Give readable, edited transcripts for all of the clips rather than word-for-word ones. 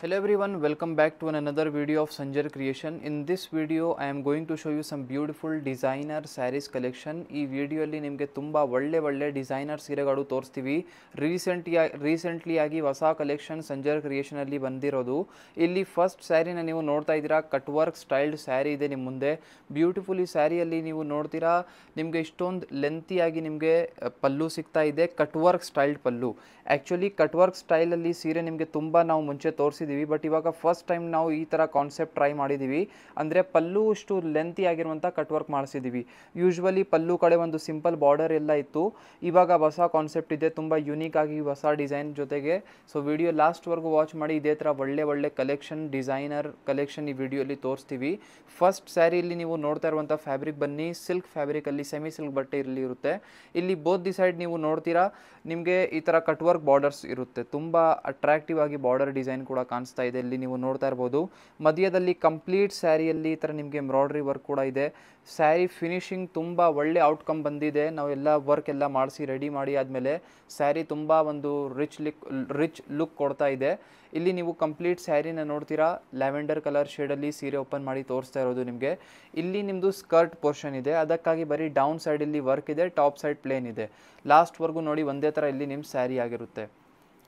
Hello everyone, welcome back to another video of Sanjar Creation. In this video I am going to show you some beautiful designer sarees collection. ಈ ವಿಡಿಯೋಲಿ ನಿಮಗೆ ತುಂಬ ಒಳ್ಳೆ designer ಸೀರೆಗಳು ತೋರಿಸ್ತೀವಿ. Recently ಆಗಿ ಹೊಸ ಕಲೆಕ್ಷನ್ ಸಂಜರ್ ಕ್ರಿಯೇಷನ್ ಅಲ್ಲಿ ಬಂದಿರೋದು. ಇಲ್ಲಿ ಫಸ್ಟ್ ಸ್ಯಾರಿನ ನೀವು ನೋಡ್ತಾ ಇದ್ದೀರಾ, ಕಟ್ ವರ್ಕ್ ಸ್ಟೈಲ್ಡ್ ಸ್ಯಾರಿ ಇದೆ ನಿಮ್ಮ ಮುಂದೆ. ಬ್ಯೂಟಿಫುಲ್ ಈ ಸ್ಯಾರಿಯಲ್ಲಿ ನೀವು ನೋಡ್ತೀರಾ, ನಿಮಗೆ ಇಷ್ಟೊಂದು ಲೆಂತಿಯಾಗಿ ನಿಮಗೆ ಪಲ್ಲು ಸಿಗ್ತಾ ಇದೆ. ಕಟ್ ವರ್ಕ್ ಸ್ಟೈಲ್ಡ್ ಪಲ್ಲು. ಆ್ಯಕ್ಚುಲಿ ಕಟ್ ವರ್ಕ್ ಸ್ಟೈಲಲ್ಲಿ ಸೀರೆ ನಿಮಗೆ ತುಂಬ ನಾವು ಮುಂಚೆ ತೋರಿಸಿದ್ದೀವಿ, ಬಟ್ ಇವಾಗ ಫಸ್ಟ್ ಟೈಮ್ ನಾವು ಈ ಥರ ಕಾನ್ಸೆಪ್ಟ್ ಟ್ರೈ ಮಾಡಿದ್ದೀವಿ. ಅಂದರೆ ಪಲ್ಲು ಇಷ್ಟು ಲೆಂತಿ ಆಗಿರುವಂಥ ಕಟ್ ವರ್ಕ್ ಮಾಡಿಸಿದ್ದೀವಿ. ಯೂಶ್ವಲಿ ಪಲ್ಲು ಕಡೆ ಒಂದು ಸಿಂಪಲ್ ಬಾರ್ಡರ್ ಎಲ್ಲ ಇತ್ತು. ಇವಾಗ ಹೊಸ ಕಾನ್ಸೆಪ್ಟ್ ಇದೆ, ತುಂಬ ಯುನೀಕ್ ಆಗಿ ಹೊಸ ಡಿಸೈನ್ ಜೊತೆಗೆ. ಸೊ ವಿಡಿಯೋ ಲಾಸ್ಟ್ವರೆಗೂ ವಾಚ್ ಮಾಡಿ. ಇದೇ ಥರ ಒಳ್ಳೆ ಕಲೆಕ್ಷನ್, ಡಿಸೈನರ್ ಕಲೆಕ್ಷನ್ ಈ ವಿಡಿಯೋಲಿ ತೋರಿಸ್ತೀವಿ. ಫಸ್ಟ್ ಸ್ಯಾರಿಯಲ್ಲಿ ನೀವು ನೋಡ್ತಾ ಇರುವಂಥ ಫ್ಯಾಬ್ರಿಕ್ ಬನ್ನಿ ಸಿಲ್ಕ್ ಫ್ಯಾಬ್ರಿಕಲ್ಲಿ ಸೆಮಿ ಸಿಲ್ಕ್ ಬಟ್ಟೆ ಇಲ್ಲಿ ಇರುತ್ತೆ. ಇಲ್ಲಿ ಬೋತ್ ದಿ ಸೈಡ್ ನೀವು ನೋಡ್ತೀರಾ, ನಿಮಗೆ ಈ ಥರ ಕಟ್ ವರ್ಕ್ ಬಾರ್ಡರ್ಸ್ ಇರುತ್ತೆ. ತುಂಬ ಅಟ್ರಾಕ್ಟಿವ್ ಆಗಿ ಬಾರ್ಡರ್ ಡಿಸೈನ್ ಕೂಡ ಕಾಣಿಸ್ತಾ ಇದೆ. ಇಲ್ಲಿ ನೀವು ನೋಡ್ತಾ ಇರ್ಬೋದು, ಮಧ್ಯದಲ್ಲಿ ಕಂಪ್ಲೀಟ್ ಸ್ಯಾರಿಯಲ್ಲಿ ಈ ಥರ ನಿಮಗೆ ಎಂಬ್ರಾಯ್ಡ್ರಿ ವರ್ಕ್ ಕೂಡ ಇದೆ. ಸ್ಯಾರಿ ಫಿನಿಶಿಂಗ್ ತುಂಬ ಒಳ್ಳೆ ಔಟ್ಕಮ್ ಬಂದಿದೆ. ನಾವು ಎಲ್ಲ ವರ್ಕ್ ಎಲ್ಲ ಮಾಡಿಸಿ ರೆಡಿ ಮಾಡಿ ಆದಮೇಲೆ ಸ್ಯಾರಿ ತುಂಬ ಒಂದು ರಿಚ್ ಲುಕ್ ಕೊಡ್ತಾ ಇದೆ. ಇಲ್ಲಿ ನೀವು ಕಂಪ್ಲೀಟ್ ಸ್ಯಾರಿನ ನೋಡ್ತೀರಾ, ಲ್ಯಾವೆಂಡರ್ ಕಲರ್ ಶೇಡಲ್ಲಿ ಸೀರೆ ಓಪನ್ ಮಾಡಿ ತೋರಿಸ್ತಾ ಇರೋದು ನಿಮಗೆ. ಇಲ್ಲಿ ನಿಮ್ಮದು ಸ್ಕರ್ಟ್ ಪೋರ್ಷನ್ ಇದೆ, ಅದಕ್ಕಾಗಿ ಬರೀ ಡೌನ್ ಸೈಡಲ್ಲಿ ವರ್ಕ್ ಇದೆ, ಟಾಪ್ ಸೈಡ್ ಪ್ಲೇನ್ ಇದೆ. ಲಾಸ್ಟ್ವರೆಗೂ ನೋಡಿ ಒಂದೇ ಥರ ಇಲ್ಲಿ ನಿಮ್ಮ ಸ್ಯಾರಿ ಆಗಿರುತ್ತೆ.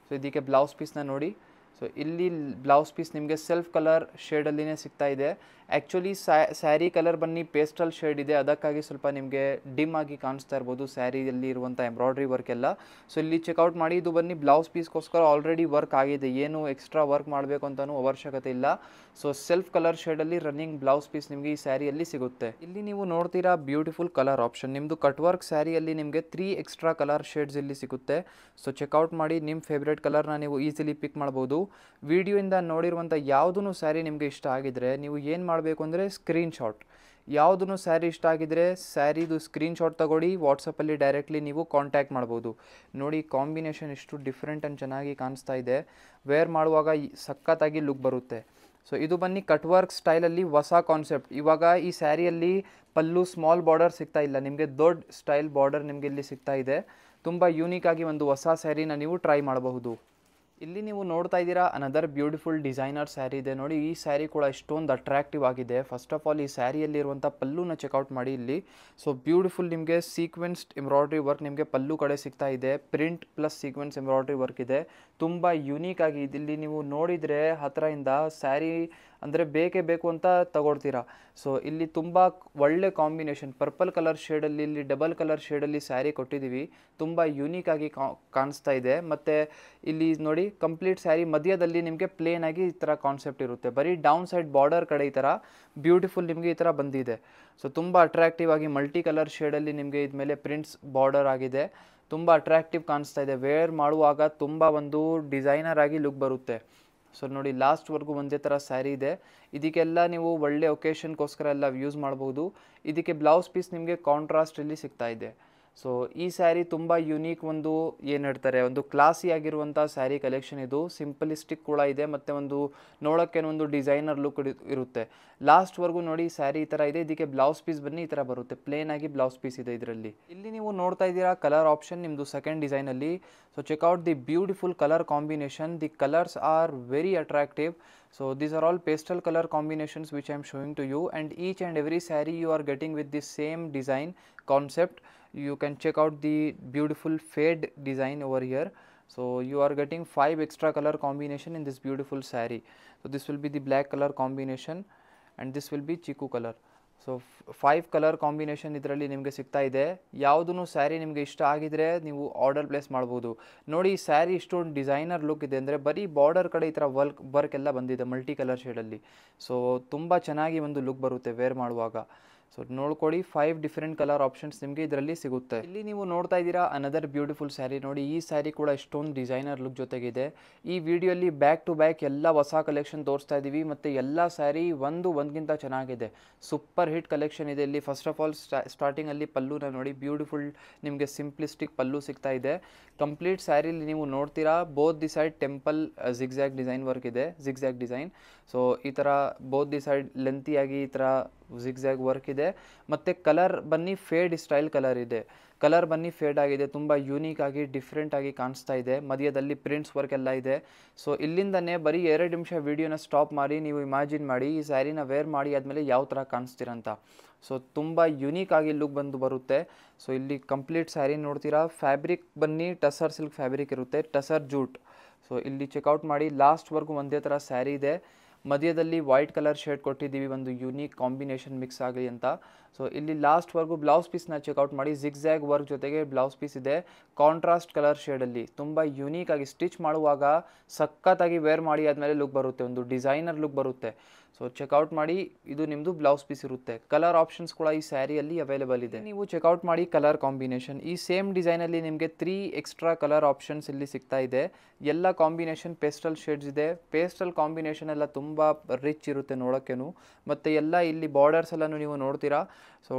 ಸೊ ಇದಕ್ಕೆ ಬ್ಲೌಸ್ ಪೀಸ್ನ ನೋಡಿ. ಸೊ ಇಲ್ಲಿ ಬ್ಲೌಸ್ ಪೀಸ್ ನಿಮಗೆ ಸೆಲ್ಫ್ ಕಲರ್ ಶೇಡಲ್ಲಿನೇ ಸಿಗ್ತಾ ಇದೆ. ಆ್ಯಕ್ಚುಲಿ ಸ್ಯಾರಿ ಕಲರ್ ಬನ್ನಿ ಪೇಸ್ಟಲ್ ಶೇಡ್ ಇದೆ, ಅದಕ್ಕಾಗಿ ಸ್ವಲ್ಪ ನಿಮಗೆ ಡಿಮ್ ಆಗಿ ಕಾಣಿಸ್ತಾ ಇರ್ಬೋದು ಸ್ಯಾರಿಯಲ್ಲಿ ಇರುವಂಥ ಎಂಬ್ರಾಯ್ಡ್ರಿ ವರ್ಕ್ ಎಲ್ಲ. ಸೊ ಇಲ್ಲಿ ಚೆಕ್ಔಟ್ ಮಾಡಿ. ಇದು ಬನ್ನಿ ಬ್ಲೌಸ್ ಪೀಸ್ಗೋಸ್ಕರ ಆಲ್ರೆಡಿ ವರ್ಕ್ ಆಗಿದೆ, ಏನು ಎಕ್ಸ್ಟ್ರಾ ವರ್ಕ್ ಮಾಡಬೇಕು ಅಂತಲೂ ಅವಶ್ಯಕತೆ ಇಲ್ಲ. ಸೊ ಸೆಲ್ಫ್ ಕಲರ್ ಶೇಡಲ್ಲಿ ರನ್ನಿಂಗ್ ಬ್ಲೌಸ್ ಪೀಸ್ ನಿಮಗೆ ಈ ಸ್ಯಾರಿಯಲ್ಲಿ ಸಿಗುತ್ತೆ. ಇಲ್ಲಿ ನೀವು ನೋಡ್ತೀರಾ ಬ್ಯೂಟಿಫುಲ್ ಕಲರ್ ಆಪ್ಷನ್. ನಿಮ್ಮದು ಕಟ್ ವರ್ಕ್ ಸ್ಯಾರಿಯಲ್ಲಿ ನಿಮಗೆ 3 ಎಕ್ಸ್ಟ್ರಾ ಕಲರ್ ಶೇಡ್ಸ್ ಇಲ್ಲಿ ಸಿಗುತ್ತೆ. ಸೊ ಚೆಕ್ಔಟ್ ಮಾಡಿ, ನಿಮ್ಮ ಫೇವ್ರೇಟ್ ಕಲರ್ನ ನೀವು ಈಸಿಲಿ ಪಿಕ್ ಮಾಡ್ಬೋದು. ವಿಡಿಯೋಯಿಂದ ನೋಡಿರುವಂಥ ಯಾವುದೂ ಸ್ಯಾರಿ ನಿಮಗೆ ಇಷ್ಟ ಆಗಿದ್ರೆ ನೀವು ಏನು ಮಾಡಬೇಕು ಅಂದರೆ ಸ್ಕ್ರೀನ್ಶಾಟ್, ಯಾವುದೂ ಸ್ಯಾರಿ ಇಷ್ಟ ಆಗಿದ್ರೆ ಸ್ಯಾರಿದು ಸ್ಕ್ರೀನ್ಶಾಟ್ ತಗೊಳ್ಳಿ, ವಾಟ್ಸಪ್ಪಲ್ಲಿ ಡೈರೆಕ್ಟ್ಲಿ ನೀವು ಕಾಂಟ್ಯಾಕ್ಟ್ ಮಾಡ್ಬೋದು. ನೋಡಿ ಕಾಂಬಿನೇಷನ್ ಎಷ್ಟು ಡಿಫ್ರೆಂಟ್ ಆ್ಯಂಡ್ ಚೆನ್ನಾಗಿ ಕಾಣಿಸ್ತಾ ಇದೆ. ವೇರ್ ಮಾಡುವಾಗ ಸಖತ್ತಾಗಿ ಲುಕ್ ಬರುತ್ತೆ. ಸೊ ಇದು ಬನ್ನಿ ಕಟ್ ವರ್ಕ್ ಸ್ಟೈಲಲ್ಲಿ ಹೊಸ ಕಾನ್ಸೆಪ್ಟ್. ಇವಾಗ ಈ ಸ್ಯಾರಿಯಲ್ಲಿ ಪಲ್ಲು ಸ್ಮಾಲ್ ಬಾರ್ಡರ್ ಸಿಗ್ತಾ ಇಲ್ಲ, ನಿಮಗೆ ದೊಡ್ಡ ಸ್ಟೈಲ್ ಬಾರ್ಡರ್ ನಿಮಗೆ ಇಲ್ಲಿ ಸಿಗ್ತಾ ಇದೆ. ತುಂಬ ಯೂನಿಕ್ ಆಗಿ ಒಂದು ಹೊಸ ಸ್ಯಾರಿನ ನೀವು ಟ್ರೈ ಮಾಡಬಹುದು. ಇಲ್ಲಿ ನೀವು ನೋಡ್ತಾ ಇದ್ದೀರಾ, ಅನದರ್ ಬ್ಯೂಟಿಫುಲ್ ಡಿಸೈನರ್ ಸ್ಯಾರಿ ಇದೆ ನೋಡಿ. ಈ ಸ್ಯಾರಿ ಕೂಡ ಎಷ್ಟೊಂದು ಅಟ್ರಾಕ್ಟಿವ್ ಆಗಿದೆ. ಫಸ್ಟ್ ಆಫ್ ಆಲ್ ಈ ಸ್ಯಾರಿಯಲ್ಲಿರುವಂಥ ಪಲ್ಲುನ ಚೆಕ್ಔಟ್ ಮಾಡಿ ಇಲ್ಲಿ. ಸೊ ಬ್ಯೂಟಿಫುಲ್ ನಿಮಗೆ ಸೀಕ್ವೆನ್ಸ್ಡ್ ಎಂಬ್ರಾಯ್ಡ್ರಿ ವರ್ಕ್ ನಿಮಗೆ ಪಲ್ಲು ಕಡೆ ಸಿಗ್ತಾ ಇದೆ. Print plus sequence embroidery work ಇದೆ, ತುಂಬ ಯುನೀಕ್ ಆಗಿ. ಇಲ್ಲಿ ನೀವು ನೋಡಿದರೆ ಹತ್ತಿರದಿಂದ ಸ್ಯಾರಿ ಅಂದರೆ ಬೇಕೇ ಬೇಕು ಅಂತ ತಗೊಳ್ತೀರಾ. ಸೊ ಇಲ್ಲಿ ತುಂಬ ಒಳ್ಳೆ ಕಾಂಬಿನೇಷನ್, ಪರ್ಪಲ್ ಕಲರ್ ಶೇಡಲ್ಲಿ ಇಲ್ಲಿ ಡಬಲ್ ಕಲರ್ ಶೇಡಲ್ಲಿ ಸ್ಯಾರಿ ಕೊಟ್ಟಿದ್ದೀವಿ. ತುಂಬ ಯುನೀಕ್ ಆಗಿ ಕಾಣಿಸ್ತಾ ಇದೆ. ಮತ್ತು ಇಲ್ಲಿ ನೋಡಿ ಕಂಪ್ಲೀಟ್ ಸ್ಯಾರಿ ಮಧ್ಯದಲ್ಲಿ ನಿಮಗೆ ಪ್ಲೇನ್ ಆಗಿ ಈ ಥರ ಕಾನ್ಸೆಪ್ಟ್ ಇರುತ್ತೆ. ಬರೀ ಡೌನ್ ಸೈಡ್ ಬಾರ್ಡರ್ ಕಡೆ ಈ ಥರ ಬ್ಯೂಟಿಫುಲ್ ನಿಮಗೆ ಈ ಥರ ಬಂದಿದೆ. ಸೊ ತುಂಬ ಅಟ್ರಾಕ್ಟಿವ್ ಆಗಿ ಮಲ್ಟಿ ಕಲರ್ ಶೇಡಲ್ಲಿ ನಿಮಗೆ ಇದ್ಮೇಲೆ ಪ್ರಿಂಟ್ಸ್ ಬಾರ್ಡರ್ ಆಗಿದೆ. ತುಂಬ ಅಟ್ರಾಕ್ಟಿವ್ ಕಾಣಿಸ್ತಾ ಇದೆ. ವೇರ್ ಮಾಡುವಾಗ ತುಂಬ ಒಂದು ಡಿಸೈನರ್ ಆಗಿ ಲುಕ್ ಬರುತ್ತೆ. ಸೊ ನೋಡಿ ಲಾಸ್ಟ್ವರೆಗೂ ಒಂದೇ ಥರ ಸ್ಯಾರಿ ಇದೆ. ಇದಕ್ಕೆಲ್ಲ ನೀವು ಒಳ್ಳೆ ಒಕೇಶನ್ಗೋಸ್ಕರ ಎಲ್ಲ ಯೂಸ್ ಮಾಡ್ಬೋದು. ಇದಕ್ಕೆ ಬ್ಲೌಸ್ ಪೀಸ್ ನಿಮಗೆ ಕಾಂಟ್ರಾಸ್ಟ್ ಇಲ್ಲಿ ಸಿಗ್ತಾ ಇದೆ. ಸೊ ಈ ಸ್ಯಾರಿ ತುಂಬ ಯುನೀಕ್, ಒಂದು ಏನು ಹೇಳ್ತಾರೆ, ಒಂದು ಕ್ಲಾಸಿ ಆಗಿರುವಂಥ ಸ್ಯಾರಿ ಕಲೆಕ್ಷನ್ ಇದು. ಸಿಂಪಲಿಸ್ಟಿಕ್ ಕೂಡ ಇದೆ ಮತ್ತು ಒಂದು ನೋಡೋಕ್ಕೇನೊಂದು ಡಿಸೈನರ್ ಲುಕ್ ಇರುತ್ತೆ. ಲಾಸ್ಟ್ವರೆಗೂ ನೋಡಿ ಸ್ಯಾರಿ ಈ ಥರ ಇದೆ. ಇದಕ್ಕೆ ಬ್ಲೌಸ್ ಪೀಸ್ ಬನ್ನಿ ಈ ಥರ ಬರುತ್ತೆ, ಪ್ಲೇನ್ ಆಗಿ ಬ್ಲೌಸ್ ಪೀಸ್ ಇದೆ ಇದರಲ್ಲಿ. ಇಲ್ಲಿ ನೀವು ನೋಡ್ತಾ ಇದ್ದೀರಾ ಕಲರ್ ಆಪ್ಷನ್ ನಿಮ್ಮದು ಸೆಕೆಂಡ್ ಡಿಸೈನಲ್ಲಿ. So check out the beautiful colour combination. The colours are very attractive. So these are all pastel color combinations which I am showing to you, and each and every saree you are getting with the same design concept. You can check out the beautiful fade design over here. So you are getting 5 extra color combination in this beautiful saree. So this will be the black color combination and this will be chiku color. So 5 colour combination ಇದರಲ್ಲಿ ನಿಮಗೆ ಸಿಗ್ತಾ ಇದೆ. ಯಾವುದೂ ಸ್ಯಾರಿ ನಿಮಗೆ ಇಷ್ಟ ಆಗಿದ್ರೆ ನೀವು order place ಮಾಡ್ಬೋದು. ನೋಡಿ ಈ ಸ್ಯಾರಿ ಇಷ್ಟೊಂದು ಡಿಸೈನರ್ ಲುಕ್ ಇದೆ, ಅಂದರೆ ಬರೀ ಬಾರ್ಡರ್ ಕಡೆ ಈ ಥರ ವರ್ಕ್ ಎಲ್ಲ ಬಂದಿದೆ ಮಲ್ಟಿ ಕಲರ್ ಶೇಡಲ್ಲಿ. ಸೊ ತುಂಬ ಚೆನ್ನಾಗಿ ಒಂದು ಲುಕ್ ಬರುತ್ತೆ ವೇರ್ ಮಾಡುವಾಗ. ಸೊ ನೋಡ್ಕೊಳ್ಳಿ, 5 ಡಿಫ್ರೆಂಟ್ ಕಲರ್ ಆಪ್ಷನ್ಸ್ ನಿಮಗೆ ಇದರಲ್ಲಿ ಸಿಗುತ್ತೆ. ಇಲ್ಲಿ ನೀವು ನೋಡ್ತಾ ಇದ್ದೀರಾ ಅನದರ್ ಬ್ಯೂಟಿಫುಲ್ ಸ್ಯಾರಿ. ನೋಡಿ ಈ ಸ್ಯಾರಿ ಕೂಡ ಎಷ್ಟೊಂದು ಡಿಸೈನರ್ ಲುಕ್ ಜೊತೆಗಿದೆ. ಈ ವಿಡಿಯೋಲಿ ಬ್ಯಾಕ್ ಟು ಬ್ಯಾಕ್ ಎಲ್ಲ ಹೊಸ ಕಲೆಕ್ಷನ್ ತೋರಿಸ್ತಾ ಇದ್ದೀವಿ ಮತ್ತು ಎಲ್ಲ ಸ್ಯಾರಿ ಒಂದಕ್ಕಿಂತ ಚೆನ್ನಾಗಿದೆ. ಸೂಪರ್ ಹಿಟ್ ಕಲೆಕ್ಷನ್ ಇದೆ. ಇಲ್ಲಿ ಫಸ್ಟ್ ಆಫ್ ಆಲ್ ಸ್ಟಾರ್ಟಿಂಗಲ್ಲಿ ಪಲ್ಲುನ ನೋಡಿ, ಬ್ಯೂಟಿಫುಲ್ ನಿಮಗೆ ಸಿಂಪ್ಲಿಸ್ಟಿಕ್ ಪಲ್ಲು ಸಿಗ್ತಾ ಇದೆ. ಕಂಪ್ಲೀಟ್ ಸ್ಯಾರಿಲಿ ನೀವು ನೋಡ್ತೀರಾ both the side temple zigzag design work ಇದೆ, ಜಿಗ್ಜ್ಯಾಗ್ ಡಿಸೈನ್. ಸೊ ಈ ಥರ ಬೋತ್ ದಿ ಸೈಡ್ ಲೆಂತಿಯಾಗಿ ಈ ಥರ ಜಿಗ್ಜ್ಯಾಗ್ ವರ್ಕ್ ಇದೆ. ಮತ್ತು ಕಲರ್ ಬನ್ನಿ ಫೇಡ್ ಸ್ಟೈಲ್ ಕಲರ್ ಇದೆ. ಕಲರ್ ಬನ್ನಿ ಫೇಡ್ ಆಗಿದೆ, ತುಂಬ ಯೂನಿಕ್ ಆಗಿ ಡಿಫ್ರೆಂಟ್ ಆಗಿ ಕಾಣಿಸ್ತಾ ಇದೆ. ಮಧ್ಯದಲ್ಲಿ ಪ್ರಿಂಟ್ಸ್ ವರ್ಕ್ ಎಲ್ಲ ಇದೆ. ಸೊ ಇಲ್ಲಿಂದನೇ ಬರೀ 2 ನಿಮಿಷ ವೀಡಿಯೋನ ಸ್ಟಾಪ್ ಮಾಡಿ ನೀವು ಇಮ್ಯಾಜಿನ್ ಮಾಡಿ ಈ ಸ್ಯಾರಿನ ವೇರ್ ಮಾಡಿ ಆದಮೇಲೆ ಯಾವ ಥರ ಕಾಣಿಸ್ತೀರಂತ. ಸೊ ತುಂಬ ಯೂನಿಕ್ ಆಗಿ ಲುಕ್ ಬರುತ್ತೆ. ಸೊ ಇಲ್ಲಿ ಕಂಪ್ಲೀಟ್ ಸ್ಯಾರಿ ನೋಡ್ತೀರಾ. ಫ್ಯಾಬ್ರಿಕ್ ಬನ್ನಿ ಟಸರ್ ಸಿಲ್ಕ್ ಫ್ಯಾಬ್ರಿಕ್ ಇರುತ್ತೆ, ಟಸರ್ ಜೂಟ್. ಸೊ ಇಲ್ಲಿ ಚೆಕ್ಔಟ್ ಮಾಡಿ, ಲಾಸ್ಟ್ವರೆಗೂ ಒಂದೇ ಥರ ಸ್ಯಾರಿ ಇದೆ. ಮಧ್ಯದಲ್ಲಿ ವೈಟ್ ಕಲರ್ ಶೇಡ್ ಕೊಟ್ಟಿದ್ದೀವಿ, ಒಂದು ಯೂನಿಕ್ ಕಾಂಬಿನೇಷನ್ ಮಿಕ್ಸ್ ಆಗಲಿ ಅಂತ. ಸೊ ಇಲ್ಲಿ ಲಾಸ್ಟ್ವರೆಗೂ ಬ್ಲೌಸ್ ಪೀಸ್ನ ಚೆಕ್ಔಟ್ ಮಾಡಿ, ಜಿಗ್ಜ್ಯಾಗ್ ವರ್ಕ್ ಜೊತೆಗೆ ಬ್ಲೌಸ್ ಪೀಸ್ ಇದೆ ಕಾಂಟ್ರಾಸ್ಟ್ ಕಲರ್ ಶೇಡಲ್ಲಿ. ತುಂಬ ಯೂನಿಕ್ ಆಗಿ ಸ್ಟಿಚ್ ಮಾಡುವಾಗ ಸಖತ್ತಾಗಿ ವೇರ್ ಮಾಡಿ ಆದಮೇಲೆ ಲುಕ್ ಬರುತ್ತೆ, ಒಂದು ಡಿಸೈನರ್ ಲುಕ್ ಬರುತ್ತೆ. ಸೊ ಚೆಕ್ಔಟ್ ಮಾಡಿ, ಇದು ನಿಮ್ಮದು ಬ್ಲೌಸ್ ಪೀಸ್ ಇರುತ್ತೆ. ಕಲರ್ ಆಪ್ಷನ್ಸ್ ಕೂಡ ಈ ಸ್ಯಾರಿಯಲ್ಲಿ ಅವೈಲೇಬಲ್ ಇದೆ. ನೀವು ಚೆಕ್ಔಟ್ ಮಾಡಿ ಕಲರ್ ಕಾಂಬಿನೇಷನ್. ಈ ಸೇಮ್ ಡಿಸೈನಲ್ಲಿ ನಿಮಗೆ 3 ಎಕ್ಸ್ಟ್ರಾ ಕಲರ್ ಆಪ್ಷನ್ಸ್ ಇಲ್ಲಿ ಸಿಗ್ತಾ ಇದೆ. ಎಲ್ಲ ಕಾಂಬಿನೇಷನ್ ಪೇಸ್ಟಲ್ ಶೇಡ್ಸ್ ಇದೆ. ಪೇಸ್ಟಲ್ ಕಾಂಬಿನೇಷನ್ ಎಲ್ಲ ತುಂಬ ರಿಚ್ ಇರುತ್ತೆ ನೋಡೋಕ್ಕೇನು. ಮತ್ತು ಎಲ್ಲ ಇಲ್ಲಿ ಬಾರ್ಡರ್ಸ್ ಎಲ್ಲನೂ ನೀವು ನೋಡ್ತೀರಾ. So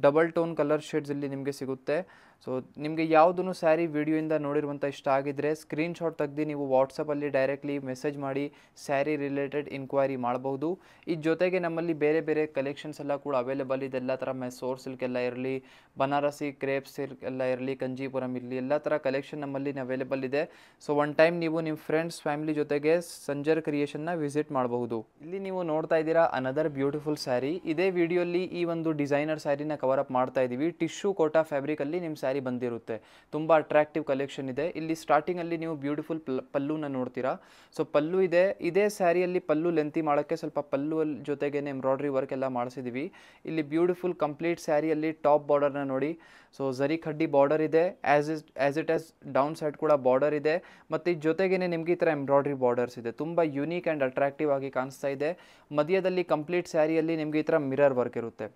double tone colour shades ಇಲ್ಲಿ ನಿಮಗೆ ಸಿಗುತ್ತೆ. ಸೊ ನಿಮಗೆ ಯಾವುದೂ ಸ್ಯಾರಿ ವಿಡಿಯೋಯಿಂದ ನೋಡಿರುವಂಥ ಇಷ್ಟ ಆಗಿದ್ದರೆ ಸ್ಕ್ರೀನ್ಶಾಟ್ ತೆಗೆದು ನೀವು ವಾಟ್ಸಪ್ಪಲ್ಲಿ ಡೈರೆಕ್ಟ್ಲಿ ಮೆಸೇಜ್ ಮಾಡಿ ಸ್ಯಾರಿ ರಿಲೇಟೆಡ್ ಇನ್ಕ್ವೈರಿ ಮಾಡ್ಬೋದು. ಈ ಜೊತೆಗೆ ನಮ್ಮಲ್ಲಿ ಬೇರೆ ಬೇರೆ ಕಲೆಕ್ಷನ್ಸ್ ಎಲ್ಲ ಕೂಡ ಅವೈಲೇಬಲ್ ಇದೆ. ಎಲ್ಲ ಥರ ಮೆಸೋರ್ ಸಿಲ್ಕ್ ಎಲ್ಲ ಇರಲಿ, ಬನಾರಸಿ ಕ್ರೇಪ್ ಸಿಲ್ಕ್ ಎಲ್ಲ ಇರಲಿ, ಕಂಜೀಪುರಂ ಇರಲಿ, ಎಲ್ಲ ಥರ ಕಲೆಕ್ಷನ್ ನಮ್ಮಲ್ಲಿ ಅವೈಲೇಬಲ್ ಇದೆ. ಸೊ ಒನ್ ಟೈಮ್ ನೀವು ನಿಮ್ಮ ಫ್ರೆಂಡ್ಸ್ ಫ್ಯಾಮಿಲಿ ಜೊತೆಗೆ ಸಂಜರ್ ಕ್ರಿಯೇಷನ್ನ ವಿಸಿಟ್ ಮಾಡಬಹುದು. ಇಲ್ಲಿ ನೀವು ನೋಡ್ತಾ ಇದ್ದೀರಾ ಅನದರ್ ಬ್ಯೂಟಿಫುಲ್ ಸ್ಯಾರಿ. ಇದೇ ವಿಡಿಯೋಲಿ ಈ ಒಂದು ಡಿಸೈನರ್ ಸ್ಯಾರಿನ ಕವರ್ ಅಪ್ ಮಾಡ್ತಾ ಇದ್ದೀವಿ. ಟಿಶ್ಯೂ ಕೋಟಾ ಫ್ಯಾಬ್ರಿಕಲ್ಲಿ ನಿಮ್ಮ ಸ್ಯಾರಿ ಬಂದಿರುತ್ತೆ. ತುಂಬ ಅಟ್ರಾಕ್ಟಿವ್ ಕಲೆಕ್ಷನ್ ಇದೆ. ಇಲ್ಲಿ ಸ್ಟಾರ್ಟಿಂಗಲ್ಲಿ ನೀವು ಬ್ಯೂಟಿಫುಲ್ ಪಲ್ಲುನ ನೋಡ್ತೀರಾ. ಸೊ ಪಲ್ಲು ಇದೆ. ಇದೇ ಸ್ಯಾರಿಯಲ್ಲಿ ಪಲ್ಲು ಲೆಂತಿ ಮಾಡೋಕ್ಕೆ ಸ್ವಲ್ಪ ಪಲ್ಲು ಜೊತೆಗೆ ಎಂಬ್ರಾಯ್ಡ್ರಿ ವರ್ಕ್ ಎಲ್ಲ ಮಾಡಿಸಿದ್ದೀವಿ. ಇಲ್ಲಿ ಬ್ಯೂಟಿಫುಲ್ ಕಂಪ್ಲೀಟ್ ಸ್ಯಾರಿಯಲ್ಲಿ ಟಾಪ್ ಬಾರ್ಡರ್ನ ನೋಡಿ. ಸೊ ಝರಿ ಖಡ್ಡಿ ಬಾರ್ಡರ್ ಇದೆ, as it as down side ಕೂಡ ಬಾರ್ಡರ್ ಇದೆ. ಮತ್ತು ಜೊತೆಗೇ ನಿಮಗೆ ಈ ಥರ ಎಂಬ್ರಾಯ್ಡ್ರಿ ಬಾರ್ಡರ್ಸ್ ಇದೆ. ತುಂಬ ಯೂನಿಕ್ ಆ್ಯಂಡ್ ಅಟ್ರಾಕ್ಟಿವ್ ಆಗಿ ಕಾಣಿಸ್ತಾ ಇದೆ. ಮಧ್ಯದಲ್ಲಿ ಕಂಪ್ಲೀಟ್ ಸ್ಯಾರಿಯಲ್ಲಿ ನಿಮಗೆ ಈ ಥರ ಮಿರರ್ ವರ್ಕ್ ಇರುತ್ತೆ.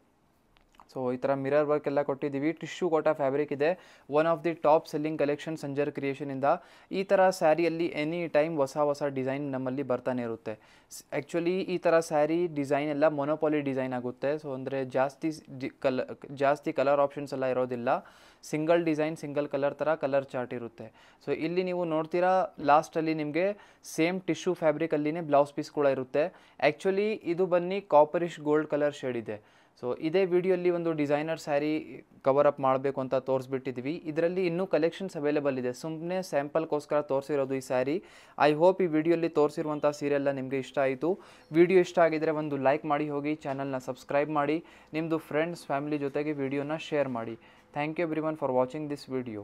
ಸೊ ಈ ಥರ ಮಿರರ್ ವರ್ಕ್ ಎಲ್ಲ ಕೊಟ್ಟಿದ್ದೀವಿ. ಟಿಶ್ಯೂ ಕೋಟಾ ಫ್ಯಾಬ್ರಿಕ್ ಇದೆ. One of the top selling collection Sanjar ಕ್ರಿಯೇಷನಿಂದ. ಈ ಥರ ಸ್ಯಾರಿಯಲ್ಲಿ ಎನಿ ಟೈಮ್ ಹೊಸ ಡಿಸೈನ್ ನಮ್ಮಲ್ಲಿ ಬರ್ತಾನೆ ಇರುತ್ತೆ. ಆ್ಯಕ್ಚುಲಿ ಈ ಥರ ಸ್ಯಾರಿ ಡಿಸೈನ್ ಎಲ್ಲ ಮೊನೋಪಾಲಿ ಡಿಸೈನ್ ಆಗುತ್ತೆ. ಸೊ ಅಂದರೆ ಜಾಸ್ತಿ ಕಲರ್ ಆಪ್ಷನ್ಸ್ ಎಲ್ಲ ಇರೋದಿಲ್ಲ. ಸಿಂಗಲ್ ಡಿಸೈನ್ ಸಿಂಗಲ್ ಕಲರ್ ಥರ ಕಲರ್ ಚಾರ್ಟ್ ಇರುತ್ತೆ. ಸೊ ಇಲ್ಲಿ ನೀವು ನೋಡ್ತೀರಾ ಲಾಸ್ಟಲ್ಲಿ ನಿಮಗೆ ಸೇಮ್ ಟಿಶ್ಯೂ ಫ್ಯಾಬ್ರಿಕಲ್ಲಿನೇ ಬ್ಲೌಸ್ ಪೀಸ್ ಕೂಡ ಇರುತ್ತೆ. ಆ್ಯಕ್ಚುಲಿ ಇದು ಬನ್ನಿ ಕಾಪರಿಶ್ ಗೋಲ್ಡ್ ಕಲರ್ ಶೇಡ್ ಇದೆ. ಸೊ ಇದೇ ವಿಡಿಯೋಲಿ ಒಂದು ಡಿಸೈನರ್ ಸ್ಯಾರಿ ಕವರ್ ಅಪ್ ಮಾಡಬೇಕು ಅಂತ ತೋರಿಸ್ಬಿಟ್ಟಿದ್ವಿ. ಇದರಲ್ಲಿ ಇನ್ನೂ ಕಲೆಕ್ಷನ್ಸ್ ಅವೈಲೇಬಲ್ ಇದೆ. ಸುಮ್ಮನೆ ಸ್ಯಾಂಪಲ್ಗೋಸ್ಕರ ತೋರಿಸಿರೋದು ಈ ಸ್ಯಾರಿ. ಐ ಹೋಪ್ ಈ ವಿಡಿಯೋಲಿ ತೋರಿಸಿರುವಂಥ ಸೀರೆಲ್ಲ ನಿಮಗೆ ಇಷ್ಟ ಆಯಿತು. ವಿಡಿಯೋ ಇಷ್ಟ ಆಗಿದ್ದರೆ ಒಂದು ಲೈಕ್ ಮಾಡಿ ಹೋಗಿ, ಚಾನಲ್ನ ಸಬ್ಸ್ಕ್ರೈಬ್ ಮಾಡಿ, ನಿಮ್ಮದು ಫ್ರೆಂಡ್ಸ್ ಫ್ಯಾಮಿಲಿ ಜೊತೆಗೆ ವಿಡಿಯೋನ ಶೇರ್ ಮಾಡಿ. Thank you everyone for watching this video.